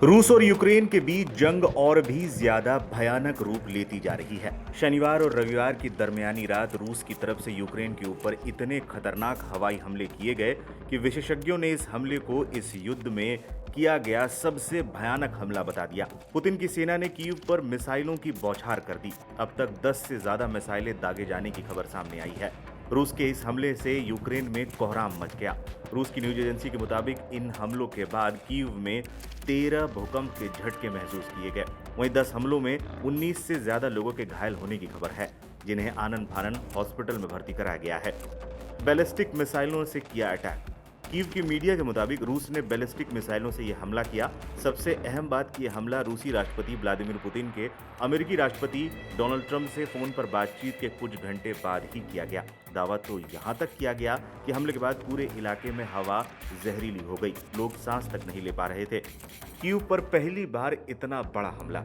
रूस और यूक्रेन के बीच जंग और भी ज्यादा भयानक रूप लेती जा रही है। शनिवार और रविवार की दरमियानी रात रूस की तरफ से यूक्रेन के ऊपर इतने खतरनाक हवाई हमले किए गए कि विशेषज्ञों ने इस हमले को इस युद्ध में किया गया सबसे भयानक हमला बता दिया। पुतिन की सेना ने कीव पर मिसाइलों की बौछार कर दी। अब तक 10 से ज्यादा मिसाइलें दागे जाने की खबर सामने आई है। रूस के इस हमले से यूक्रेन में कोहराम मच गया। रूस की न्यूज एजेंसी के मुताबिक इन हमलों के बाद कीव में 13 भूकंप के झटके महसूस किए गए। वहीं 10 हमलों में 19 से ज्यादा लोगों के घायल होने की खबर है, जिन्हें आनन फानन हॉस्पिटल में भर्ती कराया गया है। बैलिस्टिक मिसाइलों से किया अटैक। कीव की मीडिया के मुताबिक रूस ने बैलिस्टिक मिसाइलों से यह हमला किया। सबसे अहम बात कि यह हमला रूसी राष्ट्रपति व्लादिमीर पुतिन के अमेरिकी राष्ट्रपति डोनाल्ड ट्रंप से फोन पर बातचीत के कुछ घंटे बाद ही किया गया। दावा तो यहां तक किया गया कि हमले के बाद पूरे इलाके में हवा जहरीली हो गई, लोग सांस तक नहीं ले पा रहे थे। कीव पर पहली बार इतना बड़ा हमला।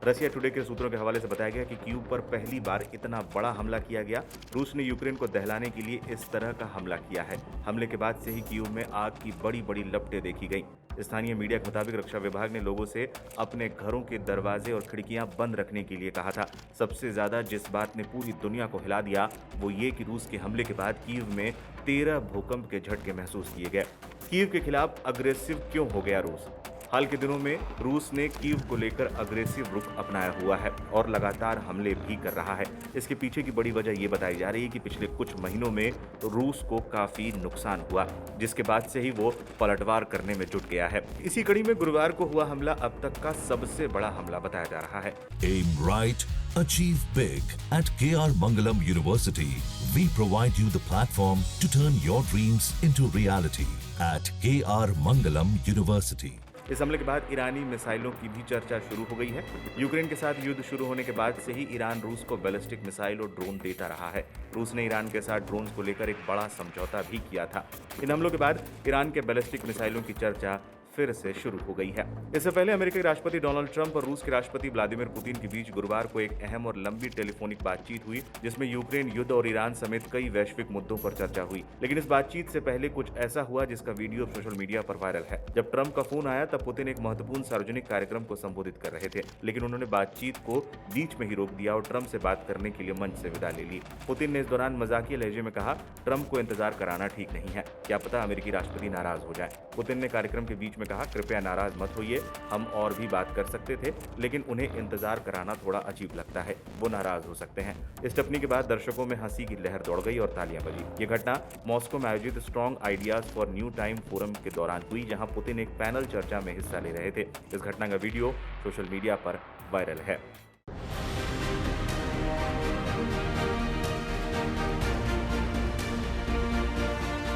रशिया टुडे के सूत्रों के हवाले से बताया गया कि कीव पर पहली बार इतना बड़ा हमला किया गया। रूस ने यूक्रेन को दहलाने के लिए इस तरह का हमला किया है। हमले के बाद से ही कीव में आग की बड़ी बड़ी लपटें देखी गई। स्थानीय मीडिया के मुताबिक रक्षा विभाग ने लोगों से अपने घरों के दरवाजे और खिड़कियां बंद रखने के लिए कहा था। सबसे ज्यादा जिस बात ने पूरी दुनिया को हिला दिया वो ये कि रूस के हमले के बाद कीव में 13 भूकंप के झटके महसूस किए गए। कीव के खिलाफ अग्रेसिव क्यों हो गया रूस? हाल के दिनों में रूस ने कीव को लेकर अग्रेसिव रुख अपनाया हुआ है और लगातार हमले भी कर रहा है। इसके पीछे की बड़ी वजह ये बताई जा रही है कि पिछले कुछ महीनों में रूस को काफी नुकसान हुआ, जिसके बाद से ही वो पलटवार करने में जुट गया है। इसी कड़ी में गुरुवार को हुआ हमला अब तक का सबसे बड़ा हमला बताया जा रहा है। Aim right, achieve big. At KR Mangalam University, we provide you the platform to turn your dreams into reality. At KR Mangalam University. इस हमले के बाद ईरानी मिसाइलों की भी चर्चा शुरू हो गई है। यूक्रेन के साथ युद्ध शुरू होने के बाद से ही ईरान रूस को बैलिस्टिक मिसाइल और ड्रोन देता रहा है। रूस ने ईरान के साथ ड्रोन्स को लेकर एक बड़ा समझौता भी किया था। इन हमलों के बाद ईरान के बैलिस्टिक मिसाइलों की चर्चा फिर से शुरू हो गई है। इससे पहले अमेरिकी राष्ट्रपति डोनाल्ड ट्रंप और रूस के राष्ट्रपति व्लादिमीर पुतिन के बीच गुरुवार को एक अहम और लंबी टेलीफोनिक बातचीत हुई, जिसमें यूक्रेन युद्ध और ईरान समेत कई वैश्विक मुद्दों पर चर्चा हुई। लेकिन इस बातचीत से पहले कुछ ऐसा हुआ जिसका वीडियो सोशल मीडिया पर वायरल है। जब ट्रंप का फोन आया तब पुतिन एक महत्वपूर्ण सार्वजनिक कार्यक्रम को संबोधित कर रहे थे, लेकिन उन्होंने बातचीत को बीच में ही रोक दिया और ट्रंप से बात करने के लिए मंच से विदा ले ली। पुतिन ने इस दौरान मजाकिया लहजे में कहा, ट्रंप को इंतजार कराना ठीक नहीं है, क्या पता अमेरिकी राष्ट्रपति नाराज हो जाए। पुतिन ने कार्यक्रम के बीच में कहा, कृपया नाराज मत होइए, हम और भी बात कर सकते थे, लेकिन उन्हें इंतजार कराना थोड़ा अजीब लगता है, वो नाराज हो सकते हैं। इस टिप्पणी के बाद दर्शकों में हंसी की लहर दौड़ गई और तालियां बजी। ये घटना मॉस्को में आयोजित strong ideas for new time forum के दौरान हुई, जहां पुतिन एक पैनल चर्चा में हिस्सा ले रहे थे। इस घटना का वीडियो सोशल मीडिया पर वायरल है।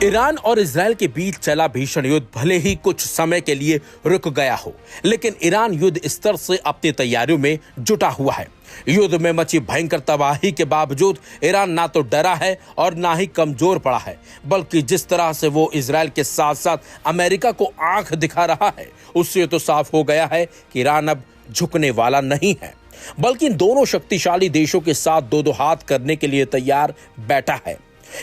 ईरान और इजरायल के बीच चला भीषण युद्ध भले ही कुछ समय के लिए रुक गया हो, लेकिन ईरान युद्ध स्तर से अपनी तैयारियों में जुटा हुआ है। युद्ध में मची भयंकर तबाही के बावजूद ईरान ना तो डरा है और ना ही कमजोर पड़ा है, बल्कि जिस तरह से वो इजरायल के साथ साथ अमेरिका को आंख दिखा रहा है, उससे तो साफ हो गया है कि ईरान अब झुकने वाला नहीं है, बल्कि दोनों शक्तिशाली देशों के साथ दो दो हाथ करने के लिए तैयार बैठा है।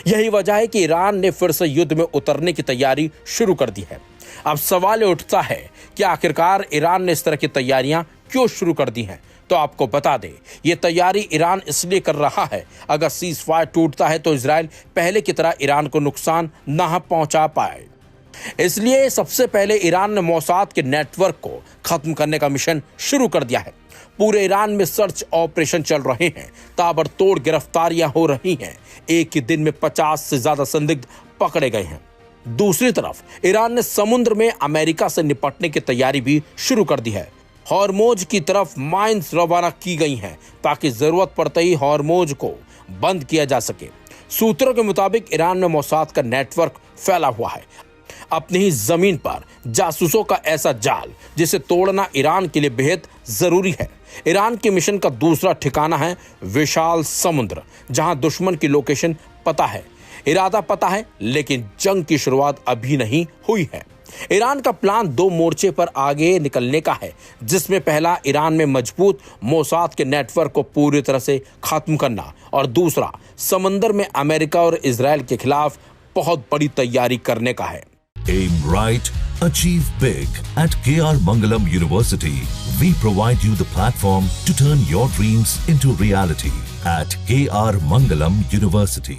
यही वजह है कि ईरान ने फिर से युद्ध में उतरने की तैयारी शुरू कर दी है। अब सवाल उठता है कि आखिरकार ईरान ने इस तरह की तैयारियां क्यों शुरू कर दी हैं? तो आपको बता दें, ये तैयारी ईरान इसलिए कर रहा है, अगर सीज फायर टूटता है तो इजराइल पहले की तरह ईरान को नुकसान ना पहुंचा पाए। इसलिए सबसे पहले ईरान ने मोसाद के नेटवर्क को खत्म करने का मिशन शुरू कर दिया है। पूरे ईरान में सर्च ऑपरेशन चल रहे हैं, ताबड़तोड़ गिरफ्तारियां हो रही हैं। एक ही दिन में 50 से ज्यादा संदिग्ध पकड़े गए हैं। दूसरी तरफ ईरान ने समुद्र में अमेरिका से निपटने की तैयारी भी शुरू कर दी है। हॉर्मोज की तरफ माइंस रवाना की गई हैं ताकि जरूरत पड़ते ही हॉर्मोज को बंद किया जा सके। सूत्रों के मुताबिक ईरान में मोसाद का नेटवर्क फैला हुआ है। अपनी ही जमीन पर जासूसों का ऐसा जाल जिसे तोड़ना ईरान के लिए बेहद जरूरी है। ईरान के मिशन का दूसरा ठिकाना है विशाल समुद्र, जहां दुश्मन की लोकेशन पता है, इरादा पता है, लेकिन जंग की शुरुआत अभी नहीं हुई है। ईरान का प्लान दो मोर्चे पर आगे निकलने का है, जिसमें पहला ईरान में मजबूत मोसाद के नेटवर्क को पूरी तरह से खत्म करना और दूसरा समंदर में अमेरिका और इजराइल के खिलाफ बहुत बड़ी तैयारी करने का है। Aim right, Achieve big at KR Mangalam University. We provide you the platform to turn your dreams into reality at KR Mangalam University.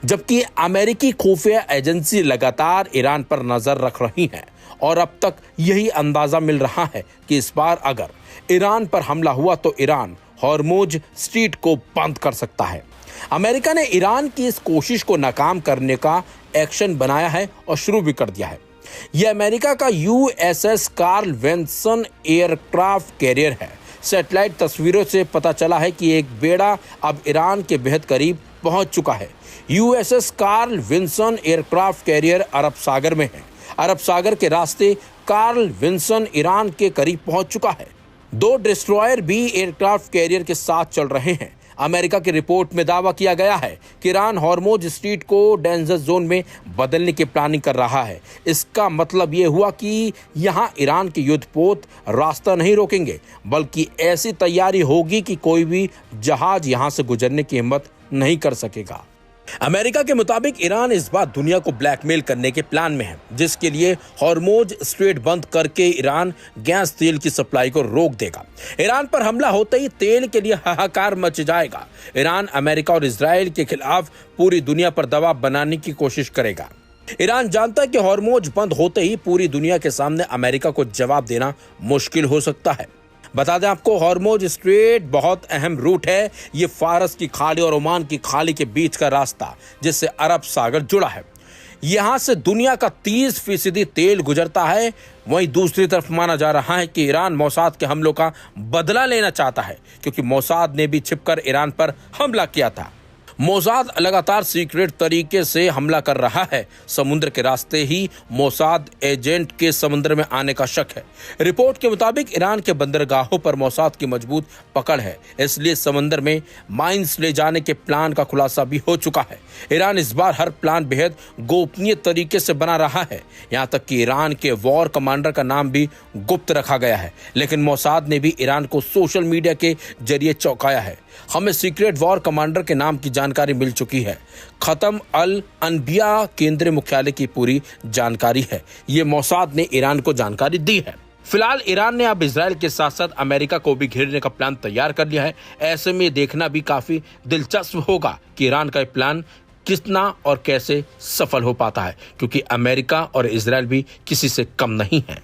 जबकि अमेरिकी खुफिया एजेंसी लगातार ईरान पर नजर रख रही है और अब तक यही अंदाजा मिल रहा है कि इस बार अगर ईरान पर हमला हुआ तो ईरान हॉर्मुज स्ट्रीट को बंद कर सकता है। अमेरिका ने ईरान की इस कोशिश को नाकाम करने का एक्शन बनाया है और शुरू भी कर दिया है। यह अमेरिका का USS Carl Vinson aircraft carrier है। सैटेलाइट तस्वीरों से पता चला है कि एक बेड़ा अब ईरान के बेहद करीब पहुंच चुका है। USS Carl Vinson aircraft carrier अरब सागर में है। अरब सागर के रास्ते कार्ल विंसन ईरान के करीब पहुंच चुका है। 2 डिस्ट्रॉयर भी एयरक्राफ्ट कैरियर के साथ चल रहे हैं। अमेरिका की रिपोर्ट में दावा किया गया है कि ईरान हॉर्मुज स्ट्रीट को डेंजर जोन में बदलने की प्लानिंग कर रहा है। इसका मतलब ये हुआ कि यहां ईरान के युद्धपोत रास्ता नहीं रोकेंगे, बल्कि ऐसी तैयारी होगी कि कोई भी जहाज यहां से गुजरने की हिम्मत नहीं कर सकेगा। अमेरिका के मुताबिक ईरान इस बार दुनिया को ब्लैकमेल करने के प्लान में है, जिसके लिए हॉर्मुज स्ट्रेट बंद करके ईरान गैस तेल की सप्लाई को रोक देगा। ईरान पर हमला होते ही तेल के लिए हाहाकार मच जाएगा। ईरान अमेरिका और इजराइल के खिलाफ पूरी दुनिया पर दबाव बनाने की कोशिश करेगा। ईरान जानता है कि हॉर्मुज बंद होते ही पूरी दुनिया के सामने अमेरिका को जवाब देना मुश्किल हो सकता है। बता दें आपको, हॉर्मुज स्ट्रेट बहुत अहम रूट है। ये फारस की खाड़ी और ओमान की खाड़ी के बीच का रास्ता जिससे अरब सागर जुड़ा है। यहां से दुनिया का 30% तेल गुजरता है। वहीं दूसरी तरफ माना जा रहा है कि ईरान मोसाद के हमलों का बदला लेना चाहता है, क्योंकि मोसाद ने भी छिपकर ईरान पर हमला किया था। मोसाद लगातार सीक्रेट तरीके से हमला कर रहा है। समुद्र के रास्ते ही मोसाद एजेंट के समुद्र में आने का शक है। रिपोर्ट के मुताबिक ईरान के बंदरगाहों पर मोसाद की मजबूत पकड़ है, इसलिए समुद्र में माइंस ले जाने के प्लान का खुलासा भी हो चुका है। ईरान इस बार हर प्लान बेहद गोपनीय तरीके से बना रहा है। यहाँ तक कि ईरान के वॉर कमांडर का नाम भी गुप्त रखा गया है, लेकिन मोसाद ने भी ईरान को सोशल मीडिया के जरिए चौंकाया है। हमें सीक्रेट वॉर कमांडर के नाम की जानकारी मिल चुकी है। खत्म अल अनबिया केंद्रीय मुख्यालय की पूरी जानकारी है। ये मोसाद ने ईरान को जानकारी दी है। फिलहाल ईरान ने अब इजराइल के साथ साथ अमेरिका को भी घेरने का प्लान तैयार कर लिया है। ऐसे में देखना भी काफी दिलचस्प होगा कि ईरान का प्लान कितना और कैसे सफल हो पाता है, क्योंकि अमेरिका और इजराइल भी किसी से कम नहीं है।